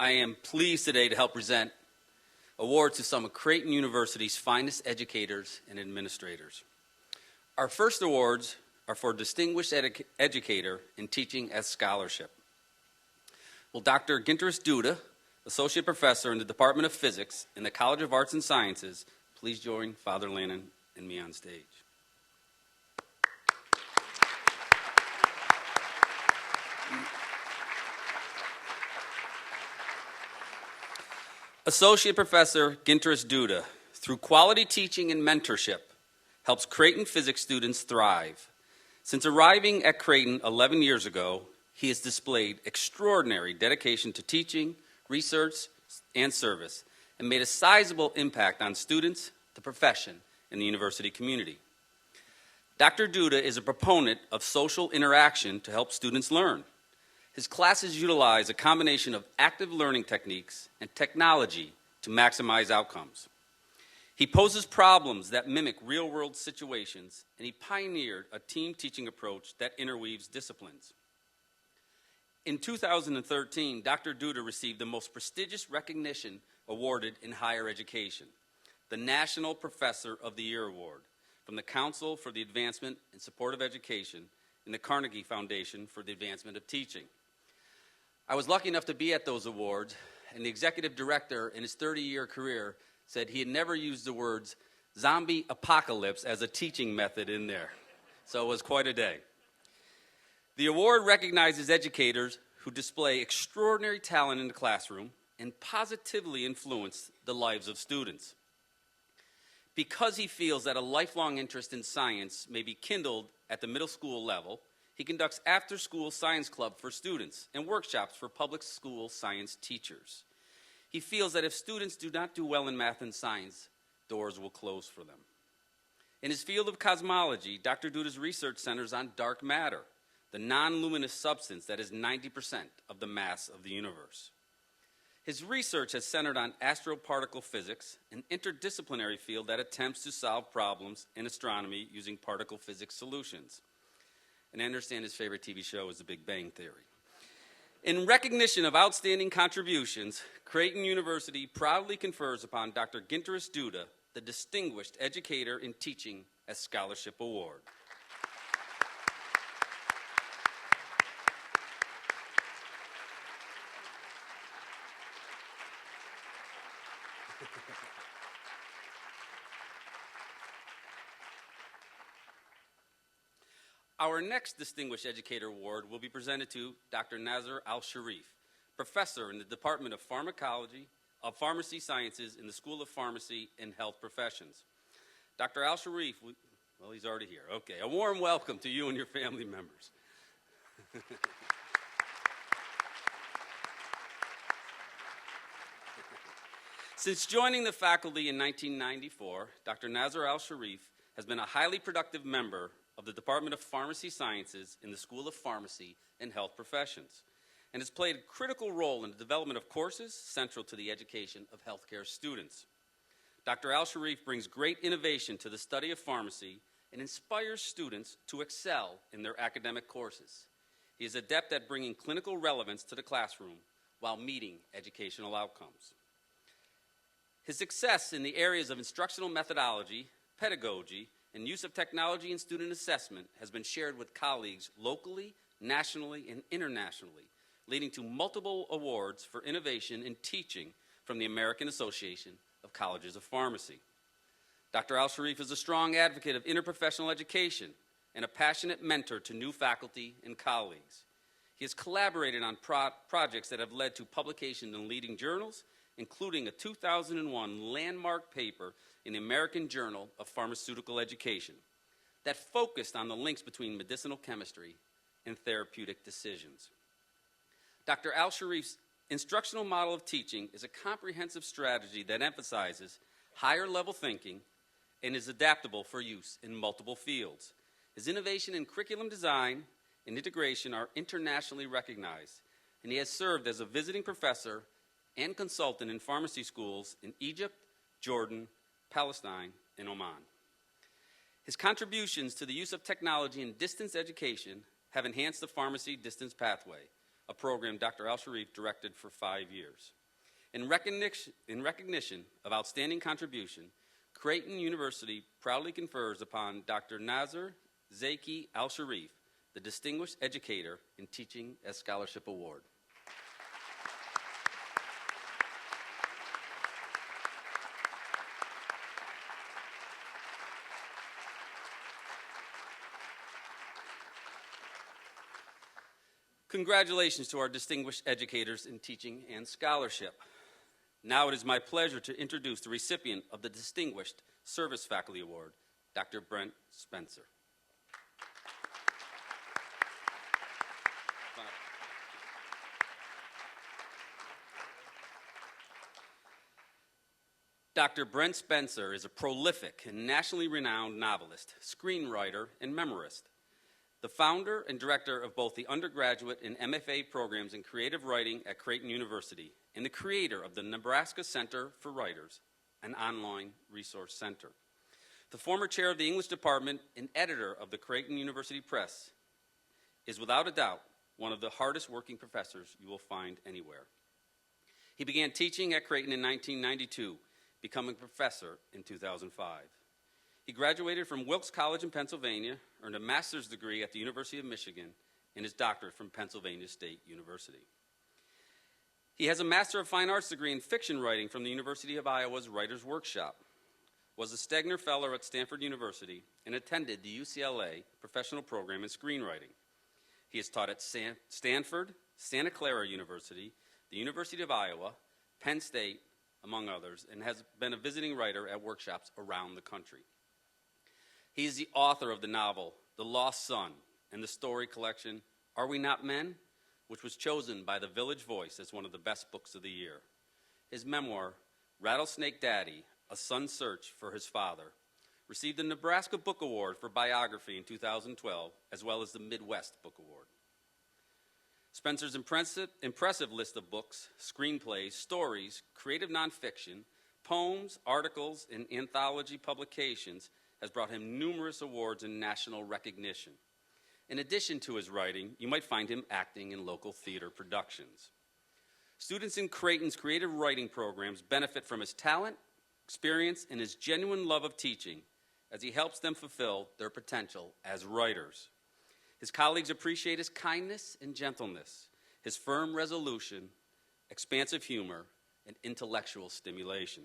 I am pleased today to help present awards to some of Creighton University's finest educators and administrators. Our first awards are for Distinguished Educator in Teaching as Scholarship. Will Dr. Ginteris Duda, Associate Professor in the Department of Physics in the College of Arts and Sciences, please join Father Lannon and me on stage. Associate Professor Ginteris Duda, through quality teaching and mentorship, helps Creighton physics students thrive. Since arriving at Creighton 11 years ago, he has displayed extraordinary dedication to teaching, research, and service, and made a sizable impact on students, the profession, and the university community. Dr. Duda is a proponent of social interaction to help students learn. His classes utilize a combination of active learning techniques and technology to maximize outcomes. He poses problems that mimic real-world situations, and he pioneered a team teaching approach that interweaves disciplines. In 2013, Dr. Duda received the most prestigious recognition awarded in higher education, the National Professor of the Year Award, from the Council for the Advancement and Support of Education and the Carnegie Foundation for the Advancement of Teaching. I was lucky enough to be at those awards, and the executive director in his 30-year career said he had never used the words zombie apocalypse as a teaching method in there. So it was quite a day. The award recognizes educators who display extraordinary talent in the classroom and positively influence the lives of students. Because he feels that a lifelong interest in science may be kindled at the middle school level, he conducts after-school science club for students and workshops for public school science teachers. He feels that if students do not do well in math and science, doors will close for them. In his field of cosmology, Dr. Duda's research centers on dark matter, the non-luminous substance that is 90% of the mass of the universe. His research has centered on astroparticle physics, an interdisciplinary field that attempts to solve problems in astronomy using particle physics solutions. And I understand his favorite TV show is The Big Bang Theory. In recognition of outstanding contributions, Creighton University proudly confers upon Dr. Ginteris Duda the Distinguished Educator in Teaching as Scholarship Award. Our next Distinguished Educator Award will be presented to Dr. Nazar Al-Sharif, Professor in the Department of Pharmacy Sciences in the School of Pharmacy and Health Professions. Dr. Al-Sharif, well, he's already here. Okay, a warm welcome to you and your family members. Since joining the faculty in 1994, Dr. Nazar Al-Sharif has been a highly productive member of the Department of Pharmacy Sciences in the School of Pharmacy and Health Professions, and has played a critical role in the development of courses central to the education of healthcare students. Dr. Al-Sharif brings great innovation to the study of pharmacy and inspires students to excel in their academic courses. He is adept at bringing clinical relevance to the classroom while meeting educational outcomes. His success in the areas of instructional methodology, pedagogy, and use of technology in student assessment has been shared with colleagues locally, nationally, and internationally, leading to multiple awards for innovation in teaching from the American Association of Colleges of Pharmacy. Dr. Al-Sharif is a strong advocate of interprofessional education and a passionate mentor to new faculty and colleagues. He has collaborated on projects that have led to publication in leading journals, including a 2001 landmark paper in the American Journal of Pharmaceutical Education that focused on the links between medicinal chemistry and therapeutic decisions. Dr. Al-Sharif's instructional model of teaching is a comprehensive strategy that emphasizes higher-level thinking and is adaptable for use in multiple fields. His innovation in curriculum design and integration are internationally recognized, and he has served as a visiting professor and consultant in pharmacy schools in Egypt, Jordan, Palestine, and Oman. His contributions to the use of technology in distance education have enhanced the pharmacy distance pathway, a program Dr. Al-Sharif directed for 5 years. In recognition of outstanding contribution, Creighton University proudly confers upon Dr. Nazar Zaki Al-Sharif the Distinguished Educator in Teaching as Scholarship Award. Congratulations to our distinguished educators in teaching and scholarship. Now it is my pleasure to introduce the recipient of the Distinguished Service Faculty Award, Dr. Brent Spencer. Dr. Brent Spencer is a prolific and nationally renowned novelist, screenwriter, and memorist. The founder and director of both the undergraduate and MFA programs in creative writing at Creighton University, and the creator of the Nebraska Center for Writers, an online resource center. The former chair of the English department and editor of the Creighton University Press is without a doubt one of the hardest working professors you will find anywhere. He began teaching at Creighton in 1992, becoming a professor in 2005. He graduated from Wilkes College in Pennsylvania, earned a master's degree at the University of Michigan, and his doctorate from Pennsylvania State University. He has a Master of Fine Arts degree in fiction writing from the University of Iowa's Writers' Workshop, was a Stegner Fellow at Stanford University, and attended the UCLA Professional Program in Screenwriting. He has taught at Stanford, Santa Clara University, the University of Iowa, Penn State, among others, and has been a visiting writer at workshops around the country. He is the author of the novel, The Lost Son, and the story collection, Are We Not Men?, which was chosen by the Village Voice as one of the best books of the year. His memoir, Rattlesnake Daddy, A Son's Search for His Father, received the Nebraska Book Award for Biography in 2012, as well as the Midwest Book Award. Spencer's impressive list of books, screenplays, stories, creative nonfiction, poems, articles, and anthology publications has brought him numerous awards and national recognition. In addition to his writing, you might find him acting in local theater productions. Students in Creighton's creative writing programs benefit from his talent, experience, and his genuine love of teaching as he helps them fulfill their potential as writers. His colleagues appreciate his kindness and gentleness, his firm resolution, expansive humor, and intellectual stimulation.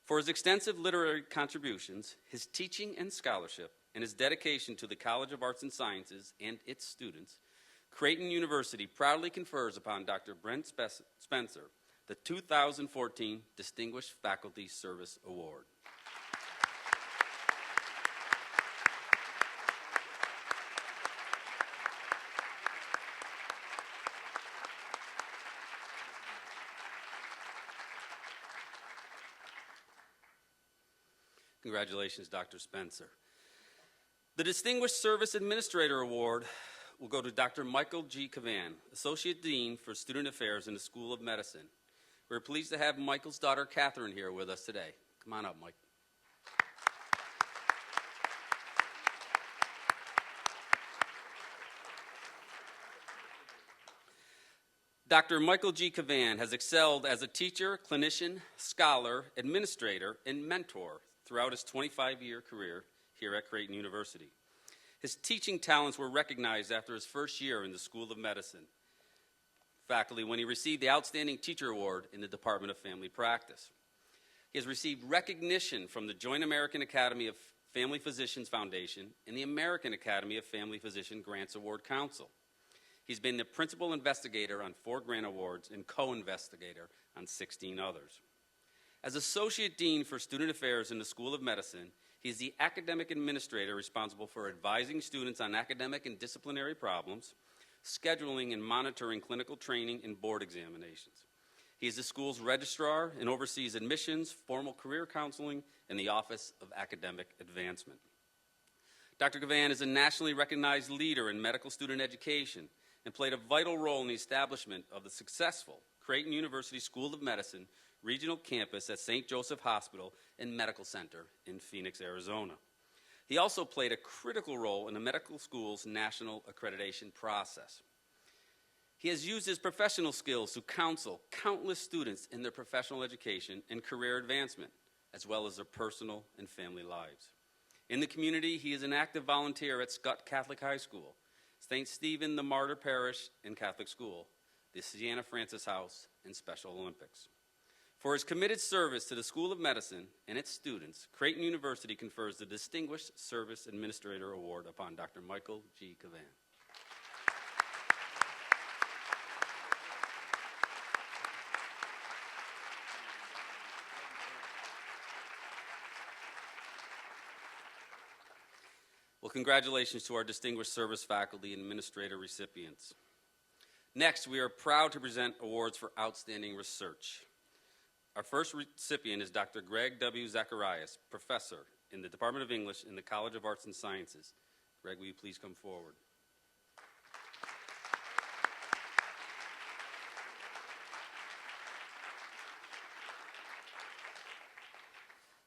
For his extensive literary contributions, his teaching and scholarship, and his dedication to the College of Arts and Sciences and its students, Creighton University proudly confers upon Dr. Brent Spencer the 2014 Distinguished Faculty Service Award. Congratulations, Dr. Spencer. The Distinguished Service Administrator Award will go to Dr. Michael G. Cavan, Associate Dean for Student Affairs in the School of Medicine. We're pleased to have Michael's daughter, Catherine, here with us today. Come on up, Mike. Dr. Michael G. Cavan has excelled as a teacher, clinician, scholar, administrator, and mentor throughout his 25-year career here at Creighton University. His teaching talents were recognized after his first year in the School of Medicine faculty when he received the Outstanding Teacher Award in the Department of Family Practice. He has received recognition from the Joint American Academy of Family Physicians Foundation and the American Academy of Family Physician Grants Award Council. He's been the principal investigator on 4 grant awards and co-investigator on 16 others. As Associate Dean for Student Affairs in the School of Medicine, he is the academic administrator responsible for advising students on academic and disciplinary problems, scheduling and monitoring clinical training and board examinations. He is the school's registrar and oversees admissions, formal career counseling, and the Office of Academic Advancement. Dr. Cavan is a nationally recognized leader in medical student education and played a vital role in the establishment of the successful Creighton University School of Medicine regional campus at St. Joseph Hospital and Medical Center in Phoenix, Arizona. He also played a critical role in the medical school's national accreditation process. He has used his professional skills to counsel countless students in their professional education and career advancement, as well as their personal and family lives. In the community, he is an active volunteer at Scott Catholic High School, St. Stephen the Martyr Parish and Catholic School, the Sienna Francis House, and Special Olympics. For his committed service to the School of Medicine and its students, Creighton University confers the Distinguished Service Administrator Award upon Dr. Michael G. Cavan. Well, congratulations to our distinguished service faculty and administrator recipients. Next, we are proud to present awards for outstanding research. Our first recipient is Dr. Greg W. Zacharias, professor in the Department of English in the College of Arts and Sciences. Greg, will you please come forward?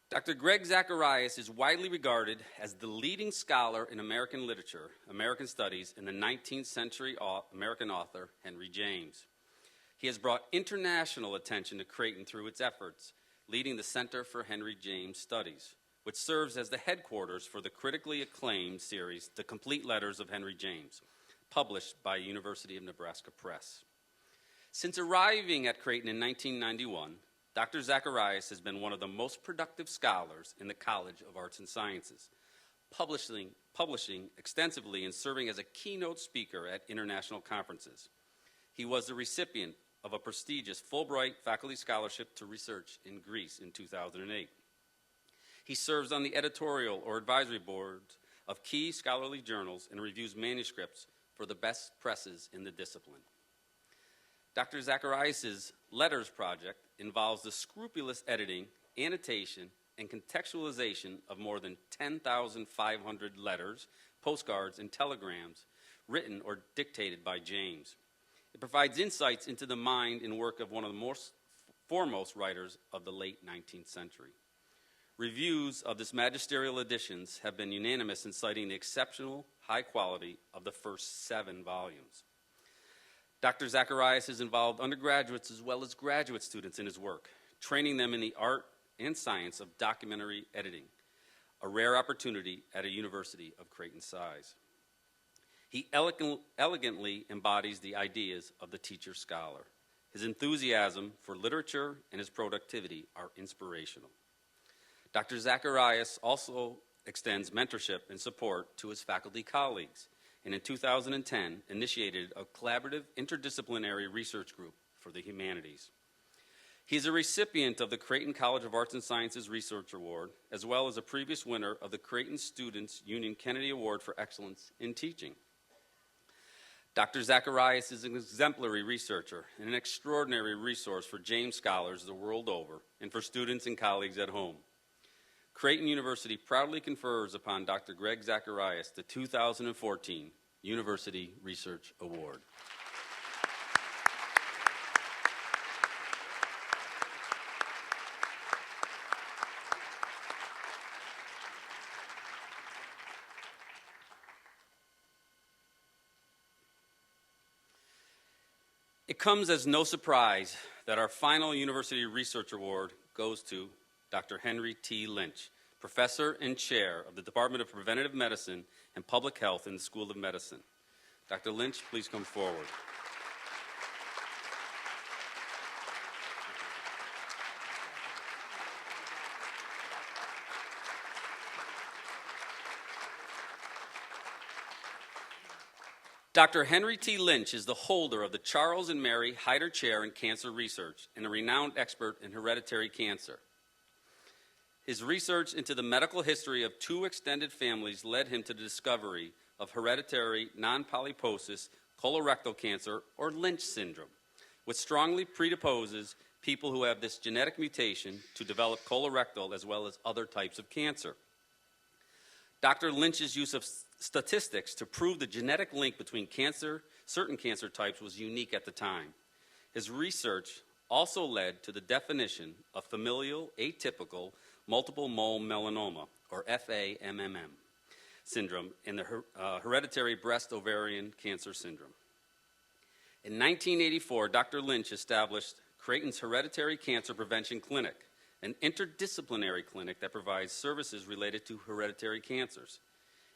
Dr. Greg Zacharias is widely regarded as the leading scholar in American literature, American studies, and the 19th century American author Henry James. He has brought international attention to Creighton through its efforts, leading the Center for Henry James Studies, which serves as the headquarters for the critically acclaimed series, The Complete Letters of Henry James, published by University of Nebraska Press. Since arriving at Creighton in 1991, Dr. Zacharias has been one of the most productive scholars in the College of Arts and Sciences, publishing extensively and serving as a keynote speaker at international conferences. He was the recipient of a prestigious Fulbright Faculty Scholarship to Research in Greece in 2008. He serves on the editorial or advisory boards of key scholarly journals and reviews manuscripts for the best presses in the discipline. Dr. Zacharias' Letters Project involves the scrupulous editing, annotation, and contextualization of more than 10,500 letters, postcards, and telegrams written or dictated by James. It provides insights into the mind and work of one of the most foremost writers of the late 19th century. Reviews of this magisterial editions have been unanimous in citing the exceptional high quality of the first 7 volumes. Dr. Zacharias has involved undergraduates as well as graduate students in his work, training them in the art and science of documentary editing, a rare opportunity at a university of Creighton's size. He elegantly embodies the ideas of the teacher-scholar. His enthusiasm for literature and his productivity are inspirational. Dr. Zacharias also extends mentorship and support to his faculty colleagues, and in 2010 initiated a collaborative interdisciplinary research group for the humanities. He is a recipient of the Creighton College of Arts and Sciences Research Award, as well as a previous winner of the Creighton Students Union Kennedy Award for Excellence in Teaching. Dr. Zacharias is an exemplary researcher and an extraordinary resource for James scholars the world over and for students and colleagues at home. Creighton University proudly confers upon Dr. Greg Zacharias the 2014 University Research Award. It comes as no surprise that our final University Research Award goes to Dr. Henry T. Lynch, Professor and Chair of the Department of Preventative Medicine and Public Health in the School of Medicine. Dr. Lynch, please come forward. Dr. Henry T. Lynch is the holder of the Charles and Mary Hyder Chair in Cancer Research and a renowned expert in hereditary cancer. His research into the medical history of 2 extended families led him to the discovery of hereditary non-polyposis colorectal cancer, or Lynch syndrome, which strongly predisposes people who have this genetic mutation to develop colorectal as well as other types of cancer. Dr. Lynch's use of statistics to prove the genetic link between certain cancer types was unique at the time. His research also led to the definition of familial atypical multiple mole melanoma, or FAMMM, syndrome, and the hereditary breast ovarian cancer syndrome. In 1984, Dr. Lynch established Creighton's Hereditary Cancer Prevention Clinic, an interdisciplinary clinic that provides services related to hereditary cancers.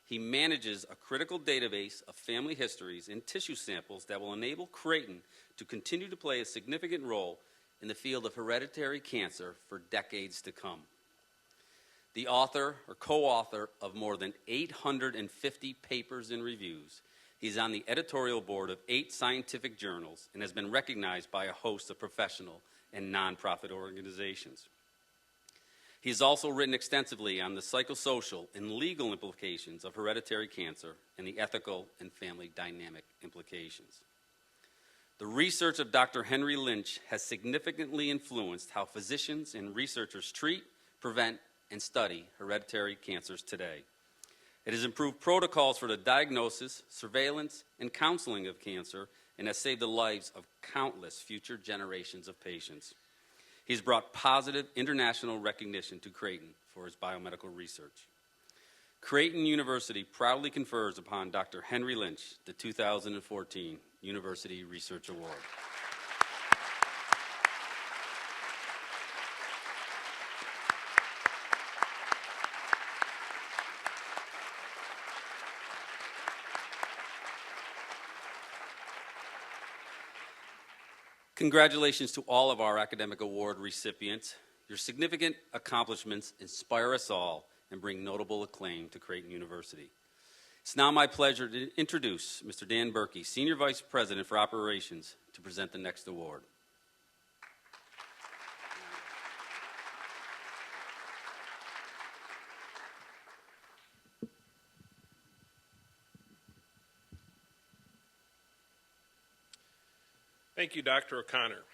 He manages a critical database of family histories and tissue samples that will enable Creighton to continue to play a significant role in the field of hereditary cancer for decades to come. The author or co-author of more than 850 papers and reviews, he's on the editorial board of 8 scientific journals and has been recognized by a host of professional and nonprofit organizations. He has also written extensively on the psychosocial and legal implications of hereditary cancer and the ethical and family dynamic implications. The research of Dr. Henry Lynch has significantly influenced how physicians and researchers treat, prevent, and study hereditary cancers today. It has improved protocols for the diagnosis, surveillance, and counseling of cancer and has saved the lives of countless future generations of patients. He's brought positive international recognition to Creighton for his biomedical research. Creighton University proudly confers upon Dr. Henry Lynch the 2014 University Research Award. Congratulations to all of our academic award recipients. Your significant accomplishments inspire us all and bring notable acclaim to Creighton University. It's now my pleasure to introduce Mr. Dan Berkey, Senior Vice President for Operations, to present the next award. Thank you, Dr. O'Connor.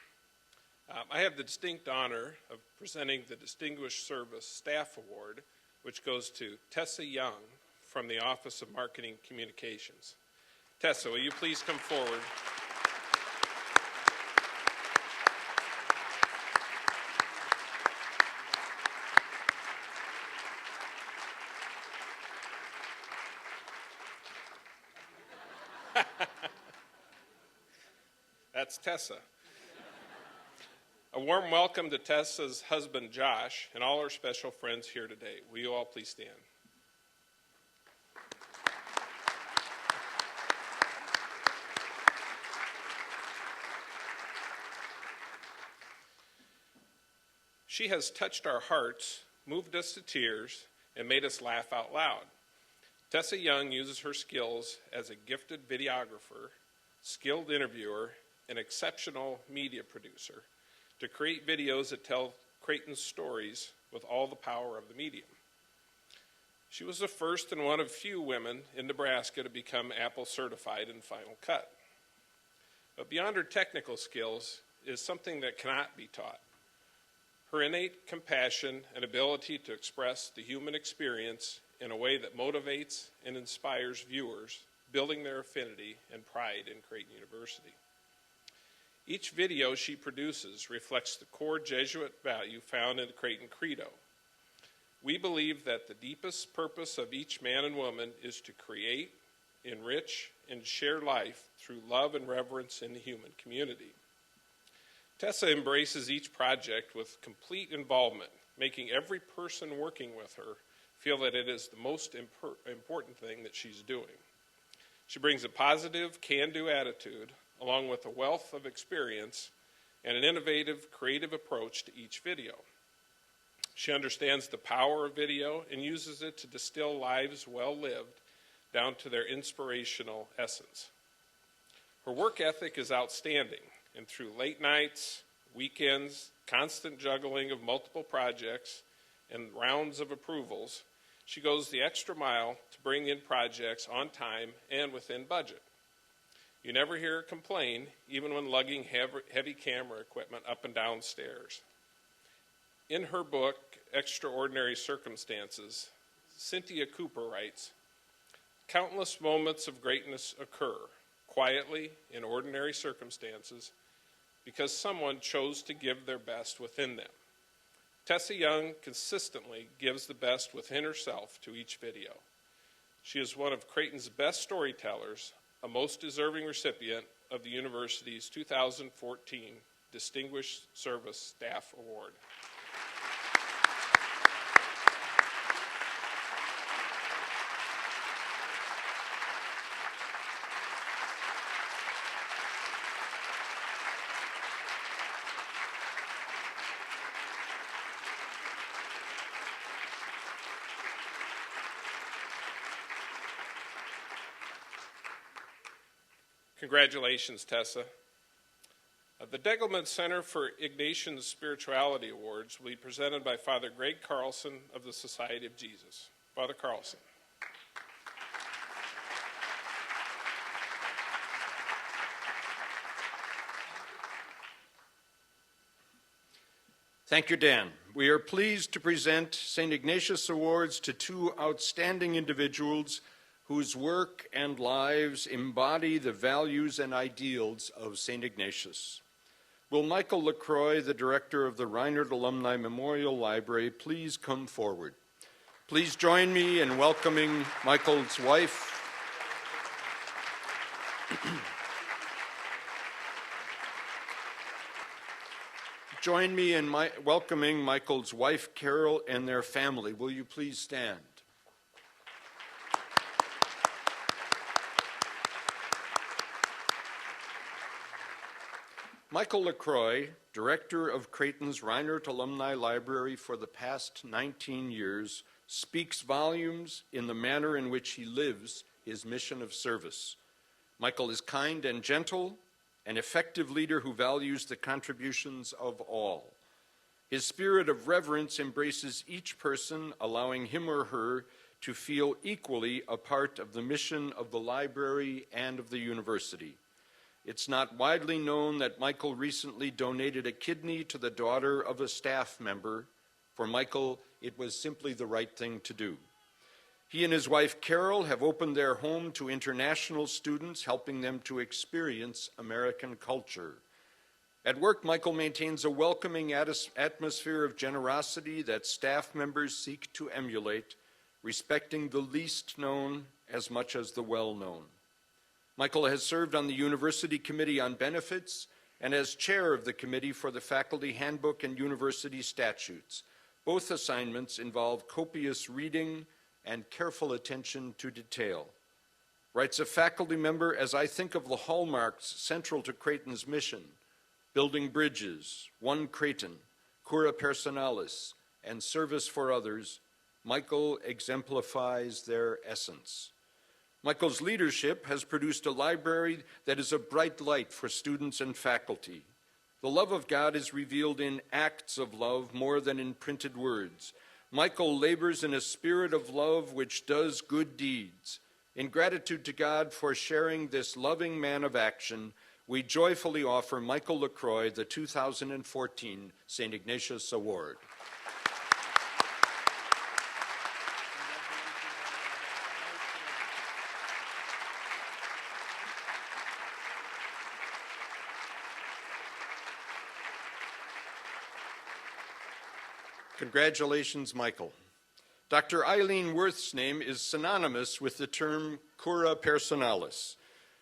I have the distinct honor of presenting the Distinguished Service Staff Award, which goes to Tessa Young from the Office of Marketing Communications. Tessa, will you please come forward? That's Tessa. A warm welcome to Tessa's husband, Josh, and all our special friends here today. Will you all please stand? She has touched our hearts, moved us to tears, and made us laugh out loud. Tessa Young uses her skills as a gifted videographer, skilled interviewer, an exceptional media producer to create videos that tell Creighton's stories with all the power of the medium. She was the first and one of few women in Nebraska to become Apple certified in Final Cut. But beyond her technical skills is something that cannot be taught. Her innate compassion and ability to express the human experience in a way that motivates and inspires viewers, building their affinity and pride in Creighton University. Each video she produces reflects the core Jesuit value found in the Creighton Credo. We believe that the deepest purpose of each man and woman is to create, enrich, and share life through love and reverence in the human community. Tessa embraces each project with complete involvement, making every person working with her feel that it is the most important thing that she's doing. She brings a positive, can-do attitude, along with a wealth of experience and an innovative, creative approach to each video. She understands the power of video and uses it to distill lives well lived down to their inspirational essence. Her work ethic is outstanding, and through late nights, weekends, constant juggling of multiple projects, and rounds of approvals, she goes the extra mile to bring in projects on time and within budget. You never hear her complain, even when lugging heavy camera equipment up and down stairs. In her book, Extraordinary Circumstances, Cynthia Cooper writes, "Countless moments of greatness occur quietly in ordinary circumstances because someone chose to give their best within them. Tessa Young consistently gives the best within herself to each video. She is one of Creighton's best storytellers, a most deserving recipient of the university's 2014 Distinguished Service Staff Award. Congratulations, Tessa. The Degelman Center for Ignatian Spirituality Awards will be presented by Father Greg Carlson of the Society of Jesus. Father Carlson. Thank you, Dan. We are pleased to present St. Ignatius Awards to two outstanding individuals whose work and lives embody the values and ideals of St. Ignatius. Will Michael LaCroix, the director of the Reinhardt Alumni Memorial Library, please come forward? Please join me in welcoming Michael's wife, Join me in welcoming Michael's wife, Carol, and their family. Will you please stand? Michael LaCroix, director of Creighton's Reinhardt Alumni Library for the past 19 years, speaks volumes in the manner in which he lives his mission of service. Michael is kind and gentle, an effective leader who values the contributions of all. His spirit of reverence embraces each person, allowing him or her to feel equally a part of the mission of the library and of the university. It's not widely known that Michael recently donated a kidney to the daughter of a staff member. For Michael, it was simply the right thing to do. He and his wife, Carol, have opened their home to international students, helping them to experience American culture. At work, Michael maintains a welcoming atmosphere of generosity that staff members seek to emulate, respecting the least known as much as the well-known. Michael has served on the University Committee on Benefits and as chair of the Committee for the Faculty Handbook and University Statutes. Both assignments involve copious reading and careful attention to detail. Writes a faculty member, as I think of the hallmarks central to Creighton's mission, building bridges, one Creighton, cura personalis, and service for others, Michael exemplifies their essence. Michael's leadership has produced a library that is a bright light for students and faculty. The love of God is revealed in acts of love more than in printed words. Michael labors in a spirit of love which does good deeds. In gratitude to God for sharing this loving man of action, we joyfully offer Michael LaCroix the 2014 St. Ignatius Award. Congratulations, Michael. Dr. Eileen Worth's name is synonymous with the term cura personalis.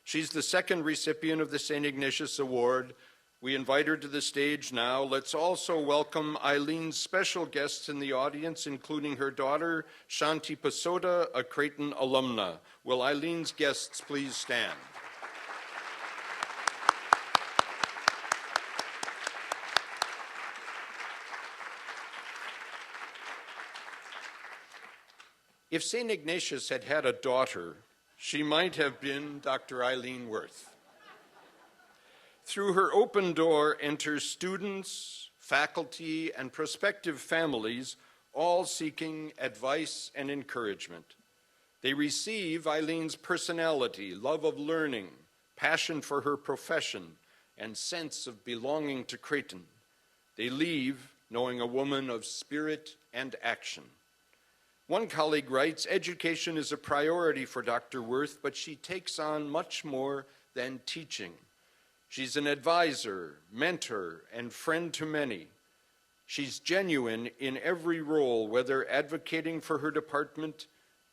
She's the second recipient of the St. Ignatius Award. We invite her to the stage now. Let's also welcome Eileen's special guests in the audience, including her daughter, Shanti Pasoda, a Creighton alumna. Will Eileen's guests please stand? If St. Ignatius had had a daughter, she might have been Dr. Eileen Worth. Through her open door enter students, faculty, and prospective families, all seeking advice and encouragement. They receive Eileen's personality, love of learning, passion for her profession, and sense of belonging to Creighton. They leave knowing a woman of spirit and action. One colleague writes, education is a priority for Dr. Worth, but she takes on much more than teaching. She's an advisor, mentor, and friend to many. She's genuine in every role, whether advocating for her department,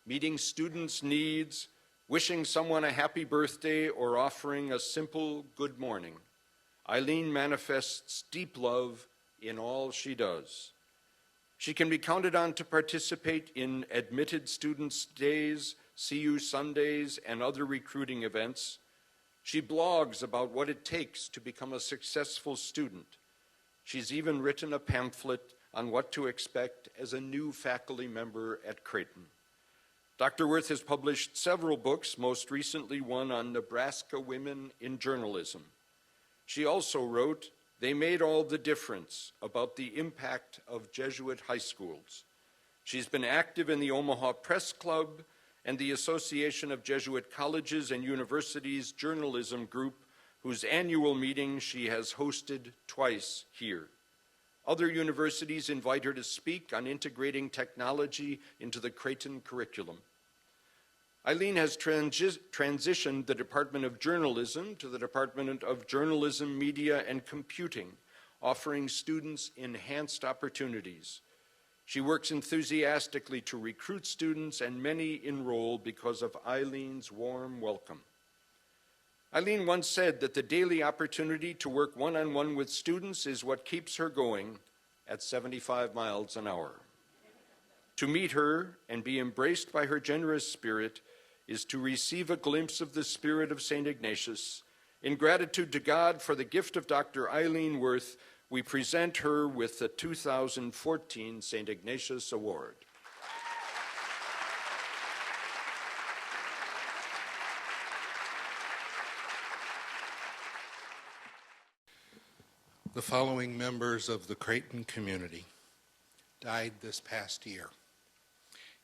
meeting students' needs, Wishing someone a happy birthday or offering a simple good morning, Eileen manifests deep love in all she does. She can be counted on to participate in admitted students' days, CU Sundays, and other recruiting events. She blogs about what it takes to become a successful student. She's even written a pamphlet on what to expect as a new faculty member at Creighton. Dr. Wirth has published several books, most recently one on Nebraska women in journalism. She also wrote They Made All the Difference about the impact of Jesuit high schools. She's been active in the Omaha Press Club and the Association of Jesuit Colleges and Universities Journalism Group, whose annual meeting she has hosted twice here. Other universities invite her to speak on integrating technology into the Creighton curriculum. Eileen has transitioned the Department of Journalism to the Department of Journalism, Media, and Computing, offering students enhanced opportunities. She works enthusiastically to recruit students, and many enroll because of Eileen's warm welcome. Eileen once said that the daily opportunity to work one-on-one with students is what keeps her going at 75 miles an hour. To meet her and be embraced by her generous spirit is to receive a glimpse of the spirit of St. Ignatius. In gratitude to God for the gift of Dr. Eileen Wirth, we present her with the 2014 St. Ignatius Award. The following members of the Creighton community died this past year.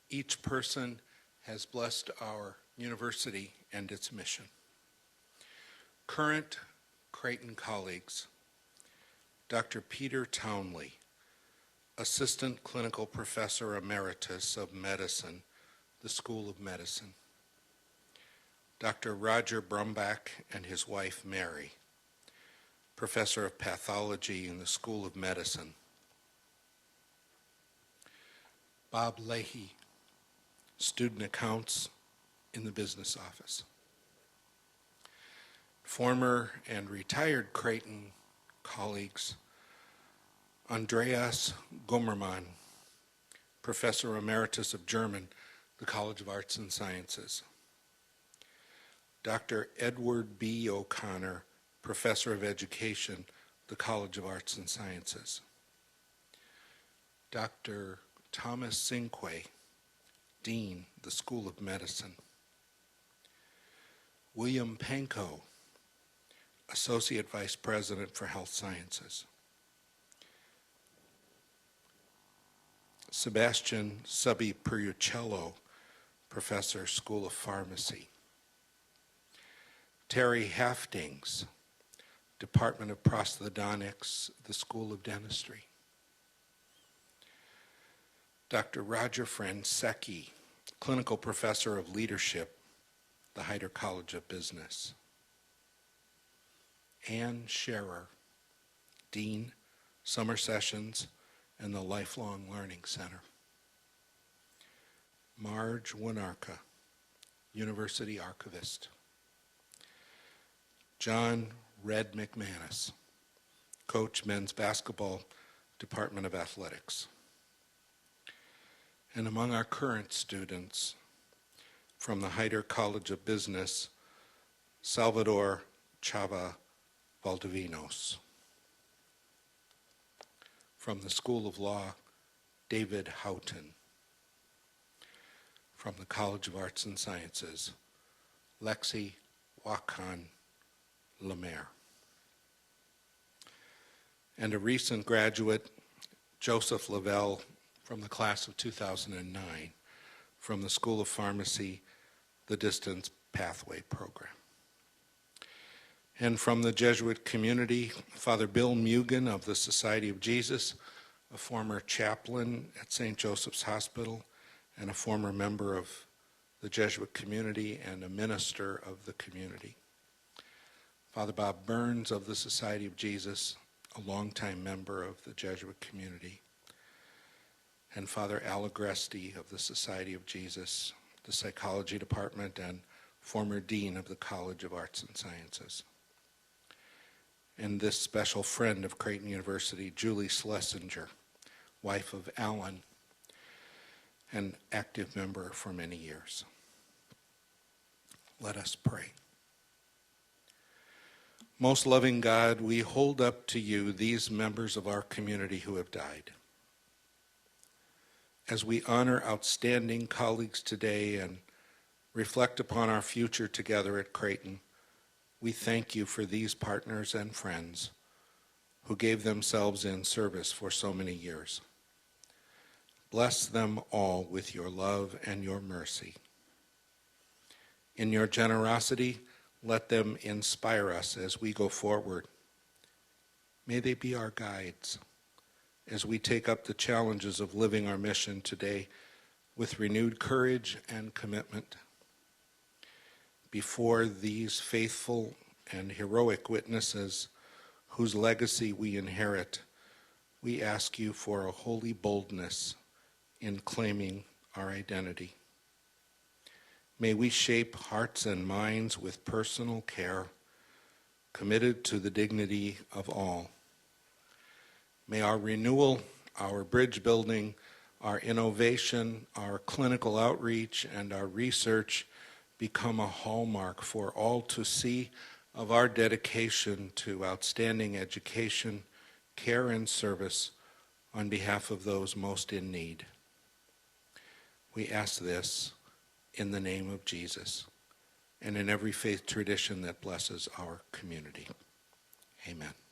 Each person has blessed our university and its mission. Current Creighton colleagues: Dr. Peter Townley, Assistant Clinical Professor Emeritus of Medicine, the School of Medicine. Dr. Roger Brumbach and his wife Mary, Professor of Pathology in the School of Medicine. Bob Leahy, Student Accounts in the Business Office. Former and retired Creighton colleagues: Andreas Gummermann, Professor Emeritus of German, the College of Arts and Sciences. Dr. Edward B. O'Connor, Professor of Education, the College of Arts and Sciences. Dr. Thomas Cinque, Dean, the School of Medicine. William Pankow, Associate Vice President for Health Sciences. Sebastian Subbi Periuccello, Professor, School of Pharmacy. Terry Haftings, Department of Prosthodontics, the School of Dentistry. Dr. Roger Franceschi, Clinical Professor of Leadership, the Heider College of Business. Ann Scherer, Dean, Summer Sessions, and the Lifelong Learning Center. Marge Winarka, University Archivist. John Red McManus, Coach Men's Basketball, Department of Athletics. And among our current students, from the Heider College of Business, Salvador Chava Valdivinos. From the School of Law, David Houghton. From the College of Arts and Sciences, Lexi Wakan Lemaire. And a recent graduate, Joseph Lavelle, from the class of 2009, from the School of Pharmacy, the Distance Pathway Program. And from the Jesuit community, Father Bill Mugen of the Society of Jesus, a former chaplain at St. Joseph's Hospital and a former member of the Jesuit community and a minister of the community. Father Bob Burns of the Society of Jesus, a longtime member of the Jesuit community. And Father Al Agresti of the Society of Jesus, the Psychology Department, and former Dean of the College of Arts and Sciences. And this special friend of Creighton University, Julie Schlesinger, wife of Alan, an active member for many years. Let us pray. Most loving God, we hold up to you these members of our community who have died. As we honor outstanding colleagues today and reflect upon our future together at Creighton, we thank you for these partners and friends who gave themselves in service for so many years. Bless them all with your love and your mercy. In your generosity, let them inspire us as we go forward. May they be our guides as we take up the challenges of living our mission today with renewed courage and commitment. Before these faithful and heroic witnesses whose legacy we inherit, we ask you for a holy boldness in claiming our identity. May we shape hearts and minds with personal care, committed to the dignity of all. May our renewal, our bridge building, our innovation, our clinical outreach, and our research become a hallmark for all to see of our dedication to outstanding education, care, and service on behalf of those most in need. We ask this in the name of Jesus and in every faith tradition that blesses our community. Amen.